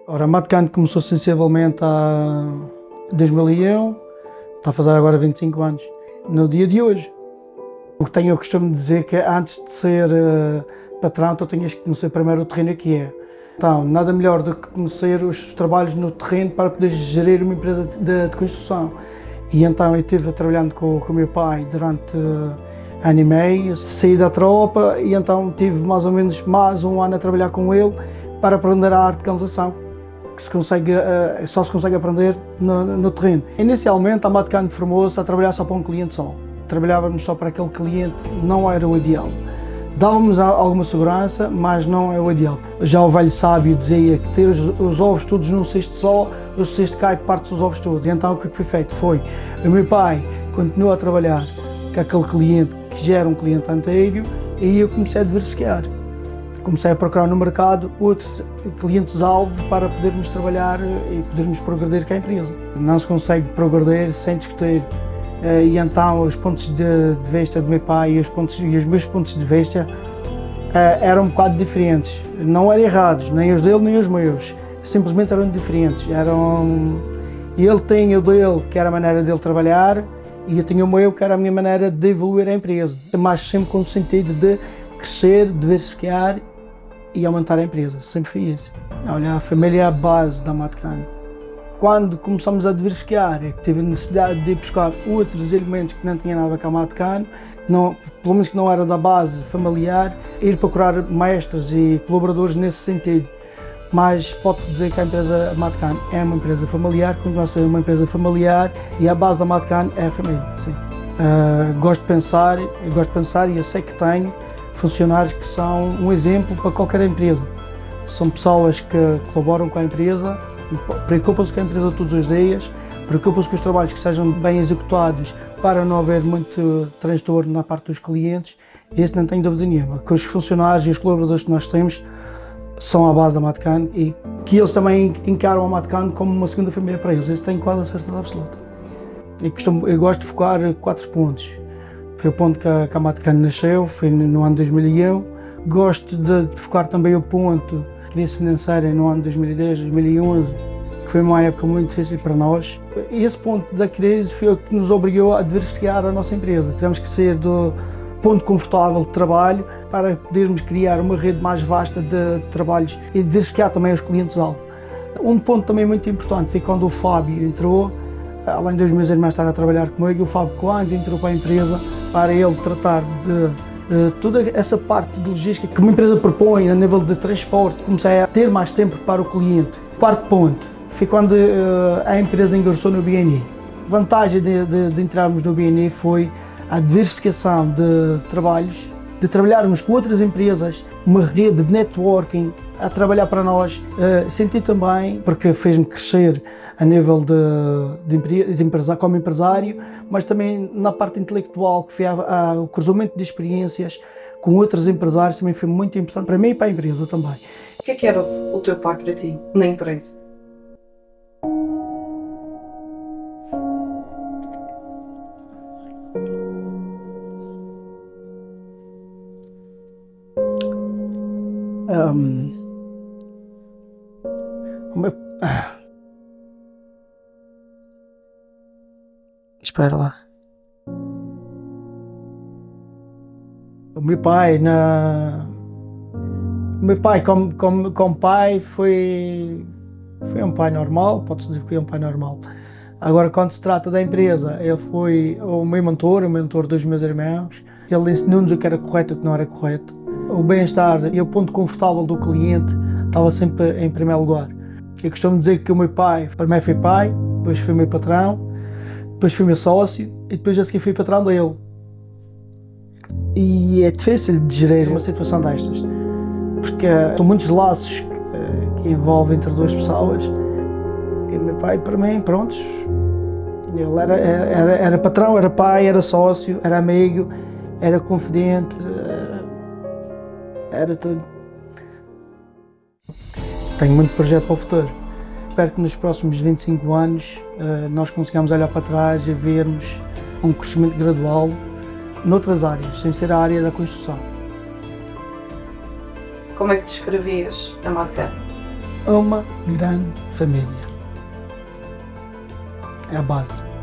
Ora, a Matcan começou sensivelmente em 2001, está a fazer agora 25 anos, no dia de hoje. O que tenho, eu costumo dizer que antes de ser patrão, tu tinhas que conhecer primeiro o terreno que é. Então, nada melhor do que conhecer os trabalhos no terreno para poder gerir uma empresa de construção. E então eu estive trabalhando com o meu pai durante ano e meio, saí da tropa e então tive mais ou menos mais um ano a trabalhar com ele para aprender a arte de canalização, que só se consegue aprender no terreno. Inicialmente a Matcan formou-se a trabalhar só para um cliente só. Trabalhávamos só para aquele cliente, não era o ideal. Dávamos alguma segurança, mas não é o ideal. Já o velho sábio dizia que ter os ovos todos num cesto só, o cesto cai, parte-se os ovos todos. E então o que foi feito foi, o meu pai continuou a trabalhar com aquele cliente que já era um cliente antigo e eu comecei a diversificar. Comecei a procurar no mercado outros clientes-alvo para podermos trabalhar e podermos progredir com a empresa. Não se consegue progredir sem discutir. E então os pontos de vista do meu pai e os meus pontos de vista eram um bocado diferentes. Não eram errados, nem os dele nem os meus, simplesmente eram diferentes. Ele tinha o dele, que era a maneira dele trabalhar, e eu tinha o meu, que era a minha maneira de evoluir a empresa. Mas sempre com o sentido de crescer, diversificar e aumentar a empresa, sempre foi isso. Olha, a família é a base da Matcan. Quando começamos a diversificar, é que tive a necessidade de ir buscar outros elementos que não tinham nada com a Matcan, pelo menos que não era da base familiar, ir procurar mestres e colaboradores nesse sentido. Mas pode-se dizer que a empresa Matcan é uma empresa familiar, continua a ser uma empresa familiar e a base da Matcan é a família, sim. Gosto de pensar e eu sei que tenho funcionários que são um exemplo para qualquer empresa. São pessoas que colaboram com a empresa, preocupam-se com a empresa todos os dias, preocupam-se com os trabalhos que sejam bem executados para não haver muito transtorno na parte dos clientes. Isso não tenho dúvida nenhuma, que os funcionários e os colaboradores que nós temos são a base da Matcan e que eles também encaram a Matcan como uma segunda família para eles. Isso tenho quase a certeza absoluta. Eu gosto de focar 4 pontos. Foi o ponto que a Matcan nasceu, foi no ano 2001. Gosto de focar também o ponto crise financeira no ano 2010, 2011, que foi uma época muito difícil para nós. E esse ponto da crise foi o que nos obrigou a diversificar a nossa empresa. Tivemos que sair do ponto confortável de trabalho para podermos criar uma rede mais vasta de trabalhos e diversificar também os clientes-alvo. Um ponto também muito importante foi quando o Fábio entrou, além dos meus irmãos estar a trabalhar comigo, o Fábio quando entrou para a empresa, para ele tratar de toda essa parte de logística que uma empresa propõe a nível de transporte, comecei a ter mais tempo para o cliente. Quarto ponto, foi quando a empresa ingressou no BNI. A vantagem de entrarmos no BNI foi a diversificação de trabalhos, de trabalharmos com outras empresas, uma rede de networking a trabalhar para nós. Senti também, porque fez-me crescer a nível como empresário, mas também na parte intelectual, que foi o cruzamento de experiências com outros empresários, também foi muito importante para mim e para a empresa também. O que é que era o teu pai para ti, na empresa? Espera lá. O meu pai, como pai, foi um pai normal, pode-se dizer que foi um pai normal. Agora, quando se trata da empresa, ele foi o meu mentor, o mentor dos meus irmãos. Ele ensinou-nos o que era correto e o que não era correto. O bem-estar e o ponto confortável do cliente estava sempre em primeiro lugar. Eu costumo dizer que o meu pai, primeiro foi pai, depois foi meu patrão, depois foi meu sócio e depois a seguir fui patrão dele. E é difícil de gerir uma situação destas, porque são muitos laços que envolvem entre duas pessoas. E o meu pai, para mim, pronto, ele era patrão, era pai, era sócio, era amigo, era confidente, era tudo. Tenho muito projeto para o futuro. Espero que nos próximos 25 anos nós consigamos olhar para trás e vermos um crescimento gradual noutras áreas, sem ser a área da construção. Como é que descrevias a Matcan? uma grande família. É a base.